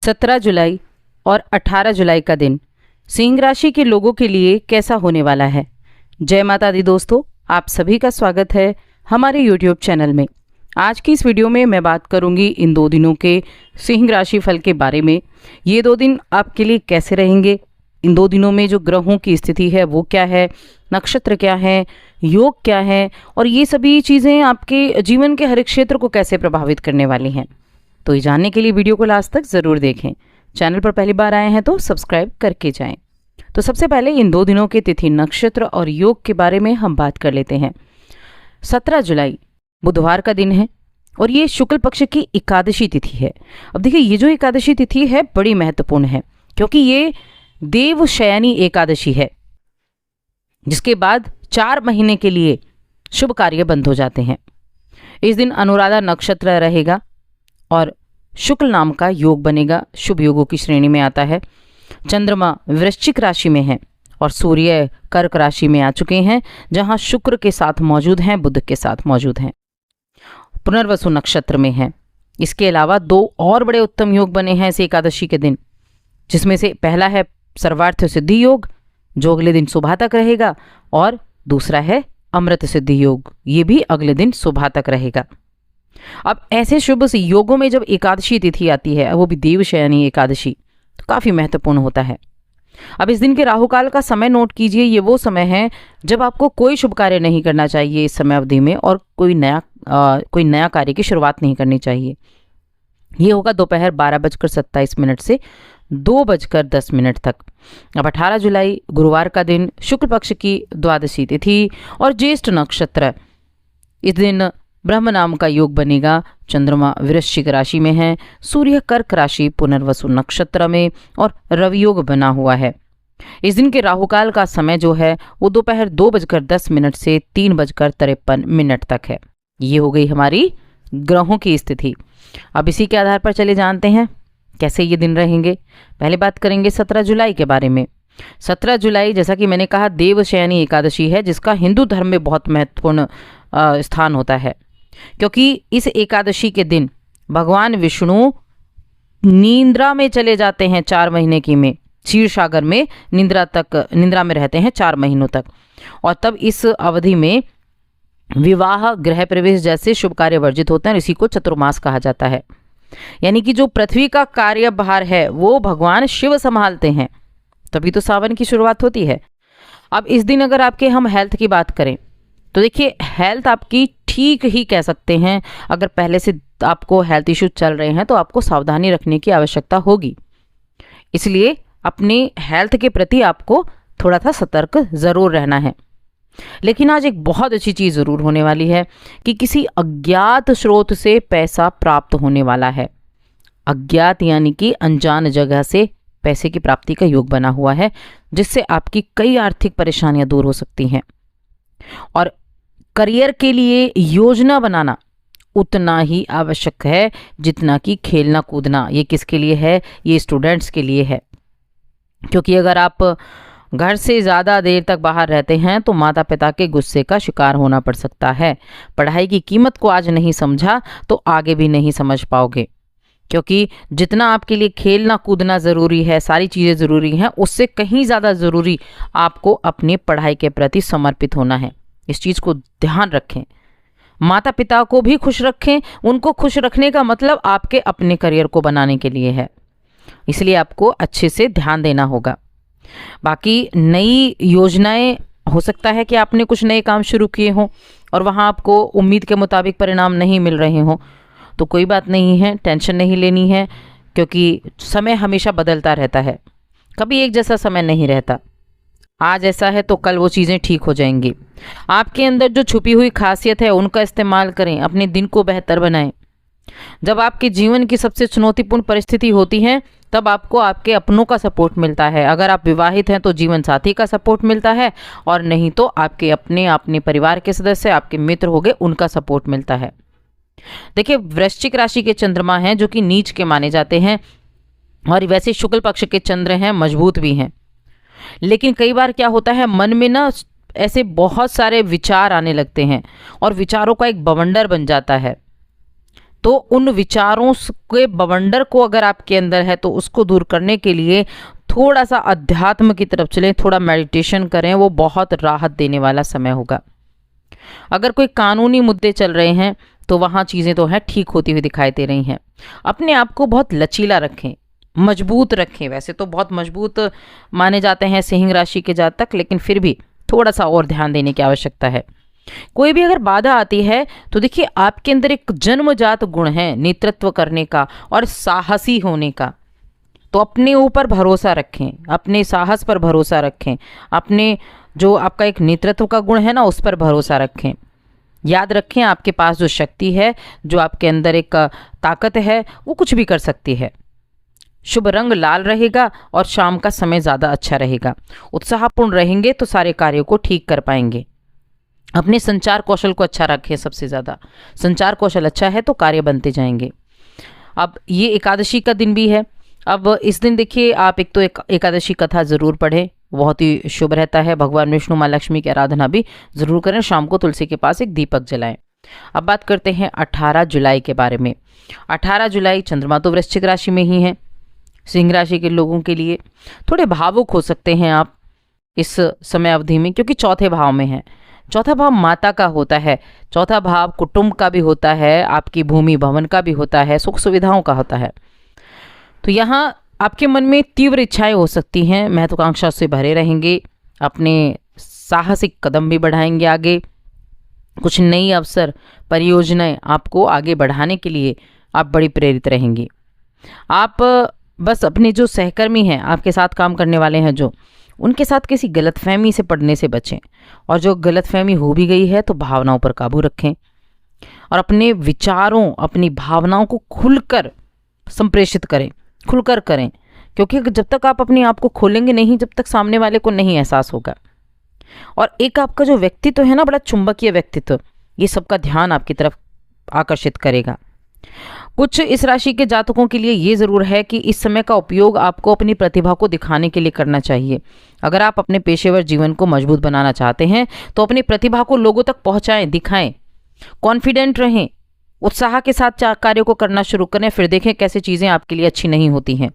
17 जुलाई और 18 जुलाई का दिन सिंह राशि के लोगों के लिए कैसा होने वाला है। जय माता दी दोस्तों, आप सभी का स्वागत है हमारे YouTube चैनल में। आज की इस वीडियो में मैं बात करूंगी इन 2 दिनों के सिंह राशि फल के बारे में। ये 2 दिन आपके लिए कैसे रहेंगे, इन 2 दिनों में जो ग्रहों की स्थिति है वो क्या है, नक्षत्र क्या है, योग क्या है और ये सभी चीज़ें आपके जीवन के हर एक क्षेत्र को कैसे प्रभावित करने वाली हैं। तो ये जानने के लिए वीडियो को लास्ट तक ज़रूर देखें। चैनल पर पहली बार आए हैं तो सब्सक्राइब करके जाएं। तो सबसे पहले इन 2 दिनों के तिथि, नक्षत्र और योग के बारे में हम बात कर लेते हैं। 17 जुलाई बुधवार का दिन है और ये शुक्ल पक्ष की एकादशी तिथि है। अब देखिए, ये जो एकादशी तिथि है बड़ी महत्वपूर्ण है क्योंकि ये देवशयनी एकादशी है, जिसके बाद 4 महीने के लिए शुभ कार्य बंद हो जाते हैं। इस दिन अनुराधा नक्षत्र रहेगा और शुक्ल नाम का योग बनेगा, शुभ योगों की श्रेणी में आता है। चंद्रमा वृश्चिक राशि में है और सूर्य कर्क राशि में आ चुके हैं, जहां शुक्र के साथ मौजूद हैं, बुध के साथ मौजूद हैं, पुनर्वसु नक्षत्र में है। इसके अलावा 2 और बड़े उत्तम योग बने हैं इस एकादशी के दिन, जिसमें से पहला है सर्वार्थ सिद्धि योग, जो अगले दिन सुबह तक रहेगा, और दूसरा है अमृत सिद्धि योग, ये भी अगले दिन सुबह तक रहेगा। अब ऐसे शुभ योगों में जब एकादशी तिथि आती है, वो भी देवशयनी एकादशी, तो काफ़ी महत्वपूर्ण होता है। अब इस दिन के राहुकाल का समय नोट कीजिए। ये वो समय है जब आपको कोई शुभ कार्य नहीं करना चाहिए इस समय अवधि में, और कोई नया कार्य की शुरुआत नहीं करनी चाहिए। ये होगा दोपहर 12:27 से 2:10 तक। अब 18 जुलाई गुरुवार का दिन, शुक्ल पक्ष की द्वादशी तिथि और ज्येष्ठ नक्षत्र। इस दिन ब्रह्म नाम का योग बनेगा। चंद्रमा वृश्चिक राशि में है, सूर्य कर्क राशि पुनर्वसु नक्षत्र में, और रवि योग बना हुआ है। इस दिन के राहुकाल का समय जो है वो दोपहर 2:10 से 3:53 तक है। ये हो गई हमारी ग्रहों की स्थिति। अब इसी के आधार पर चले जानते हैं कैसे ये दिन रहेंगे। पहले बात करेंगे 17 जुलाई के बारे में। 17 जुलाई, जैसा कि मैंने कहा, देवशयनी एकादशी है, जिसका हिंदू धर्म में बहुत महत्वपूर्ण स्थान होता है, क्योंकि इस एकादशी के दिन भगवान विष्णु निद्रा में चले जाते हैं 4 महीने की में, क्षीर सागर में निद्रा में रहते हैं 4 महीनों तक। और तब इस अवधि में विवाह, गृह प्रवेश जैसे शुभ कार्य वर्जित होते हैं, और इसी को चतुर्मास कहा जाता है। यानी कि जो पृथ्वी का कार्यभार है वो भगवान शिव संभालते हैं, तभी तो सावन की शुरुआत होती है। अब इस दिन अगर आपके हम हेल्थ की बात करें तो देखिए, हेल्थ आपकी ठीक ही कह सकते हैं। अगर पहले से आपको हेल्थ इश्यूज चल रहे हैं तो आपको सावधानी रखने की आवश्यकता होगी, इसलिए अपने हेल्थ के प्रति आपको थोड़ा सा सतर्क ज़रूर रहना है। लेकिन आज एक बहुत अच्छी चीज़ ज़रूर होने वाली है कि किसी अज्ञात स्रोत से पैसा प्राप्त होने वाला है। अज्ञात यानी कि अनजान जगह से पैसे की प्राप्ति का योग बना हुआ है, जिससे आपकी कई आर्थिक परेशानियां दूर हो सकती हैं। और करियर के लिए योजना बनाना उतना ही आवश्यक है जितना कि खेलना कूदना। ये किसके लिए है? ये स्टूडेंट्स के लिए है, क्योंकि अगर आप घर से ज़्यादा देर तक बाहर रहते हैं तो माता पिता के गुस्से का शिकार होना पड़ सकता है। पढ़ाई की कीमत को आज नहीं समझा तो आगे भी नहीं समझ पाओगे, क्योंकि जितना आपके लिए खेलना कूदना ज़रूरी है, सारी चीज़ें ज़रूरी हैं, उससे कहीं ज़्यादा ज़रूरी आपको अपनी पढ़ाई के प्रति समर्पित होना है। इस चीज़ को ध्यान रखें। माता पिता को भी खुश रखें। उनको खुश रखने का मतलब आपके अपने करियर को बनाने के लिए है, इसलिए आपको अच्छे से ध्यान देना होगा। बाकी नई योजनाएं, हो सकता है कि आपने कुछ नए काम शुरू किए हों और वहाँ आपको उम्मीद के मुताबिक परिणाम नहीं मिल रहे हों, तो कोई बात नहीं है, टेंशन नहीं लेनी है, क्योंकि समय हमेशा बदलता रहता है, कभी एक जैसा समय नहीं रहता। आज ऐसा है तो कल वो चीज़ें ठीक हो जाएंगी। आपके अंदर जो छुपी हुई खासियत है उनका इस्तेमाल करें, अपने दिन को बेहतर बनाएं। जब आपके जीवन की सबसे चुनौतीपूर्ण परिस्थिति होती है तब आपको आपके अपनों का सपोर्ट मिलता है। अगर आप विवाहित हैं तो जीवन साथी का सपोर्ट मिलता है, और नहीं तो आपके अपने परिवार के सदस्य, आपके मित्र हो गए, उनका सपोर्ट मिलता है। देखिए, वृश्चिक राशि के चंद्रमा हैं जो कि नीच के माने जाते हैं, और वैसे शुक्ल पक्ष के चंद्र हैं, मजबूत भी हैं। लेकिन कई बार क्या होता है, मन में ना ऐसे बहुत सारे विचार आने लगते हैं और विचारों का एक बवंडर बन जाता है, तो उन विचारों के बवंडर को अगर आपके अंदर है तो उसको दूर करने के लिए थोड़ा सा अध्यात्म की तरफ चलें, थोड़ा मेडिटेशन करें, वो बहुत राहत देने वाला समय होगा। अगर कोई कानूनी मुद्दे चल रहे हैं तो वहाँ चीज़ें तो हैं ठीक होती हुई दिखाई दे रही हैं। अपने आप को बहुत लचीला रखें, मजबूत रखें। वैसे तो बहुत मजबूत माने जाते हैं सिंह राशि के जातक, लेकिन फिर भी थोड़ा सा और ध्यान देने की आवश्यकता है। कोई भी अगर बाधा आती है तो देखिए आपके अंदर एक जन्मजात गुण है नेतृत्व करने का और साहसी होने का। तो अपने ऊपर भरोसा रखें, अपने साहस पर भरोसा रखें, अपने जो आपका एक नेतृत्व का गुण है ना उस पर भरोसा रखें। याद रखें आपके पास जो शक्ति है, जो आपके अंदर एक ताकत है, वो कुछ भी कर सकती है। शुभ रंग लाल रहेगा और शाम का समय ज़्यादा अच्छा रहेगा। उत्साहपूर्ण रहेंगे तो सारे कार्यों को ठीक कर पाएंगे। अपने संचार कौशल को अच्छा रखें, सबसे ज़्यादा संचार कौशल अच्छा है तो कार्य बनते जाएंगे। अब ये एकादशी का दिन भी है। अब इस दिन देखिए आप एक तो एकादशी कथा ज़रूर पढ़ें, बहुत ही शुभ रहता है। भगवान विष्णु माँ लक्ष्मी की आराधना भी ज़रूर करें। शाम को तुलसी के पास एक दीपक जलाएं। अब बात करते हैं 18 जुलाई के बारे में। 18 जुलाई चंद्रमा तो वृश्चिक राशि में ही है। सिंह राशि के लोगों के लिए थोड़े भावुक हो सकते हैं आप इस समय अवधि में, क्योंकि चौथे भाव में है। चौथा भाव माता का होता है, चौथा भाव कुटुंब का भी होता है, आपकी भूमि भवन का भी होता है, सुख सुविधाओं का होता है। तो यहाँ आपके मन में तीव्र इच्छाएं हो सकती हैं, महत्वाकांक्षा से भरे रहेंगे, अपने साहसिक कदम भी बढ़ाएंगे आगे। कुछ नई अवसर परियोजनाएं आपको आगे बढ़ाने के लिए आप बड़ी प्रेरित रहेंगी। आप बस अपने जो सहकर्मी हैं, आपके साथ काम करने वाले हैं, जो उनके साथ किसी गलतफहमी से पड़ने से बचें। और जो गलतफहमी हो भी गई है तो भावनाओं पर काबू रखें और अपने विचारों, अपनी भावनाओं को खुलकर संप्रेषित करें, खुलकर करें, क्योंकि जब तक आप अपने आप को खोलेंगे नहीं, जब तक सामने वाले को नहीं एहसास होगा। और एक आपका जो व्यक्तित्व है ना, बड़ा चुंबकीय व्यक्तित्व, ये सबका ध्यान आपकी तरफ आकर्षित करेगा। कुछ इस राशि के जातकों के लिए ये ज़रूर है कि इस समय का उपयोग आपको अपनी प्रतिभा को दिखाने के लिए करना चाहिए। अगर आप अपने पेशेवर जीवन को मजबूत बनाना चाहते हैं तो अपनी प्रतिभा को लोगों तक पहुंचाएं, दिखाएं, कॉन्फिडेंट रहें, उत्साह के साथ कार्यों को करना शुरू करें। फिर देखें कैसे चीज़ें आपके लिए अच्छी नहीं होती हैं।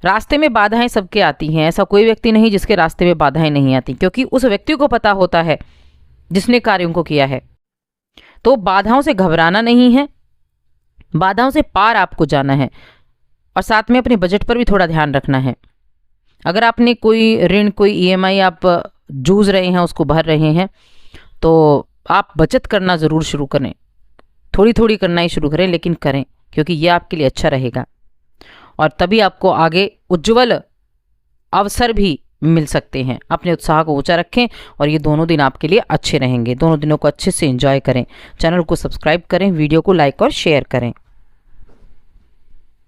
रास्ते में बाधाएं सबके आती हैं, ऐसा कोई व्यक्ति नहीं जिसके रास्ते में बाधाएं नहीं आती, क्योंकि उस व्यक्ति को पता होता है जिसने कार्यों को किया है। तो बाधाओं से घबराना नहीं है, बाधाओं से पार आपको जाना है। और साथ में अपने बजट पर भी थोड़ा ध्यान रखना है। अगर आपने कोई ऋण, कोई ईएमआई आप जूझ रहे हैं, उसको भर रहे हैं, तो आप बचत करना ज़रूर शुरू करें। थोड़ी थोड़ी करना ही शुरू करें, लेकिन करें, क्योंकि ये आपके लिए अच्छा रहेगा और तभी आपको आगे उज्जवल अवसर भी मिल सकते हैं। अपने उत्साह को ऊंचा रखें और ये दोनों दिन आपके लिए अच्छे रहेंगे। दोनों दिनों को अच्छे से एंजॉय करें। चैनल को सब्सक्राइब करें, वीडियो को लाइक और शेयर करें।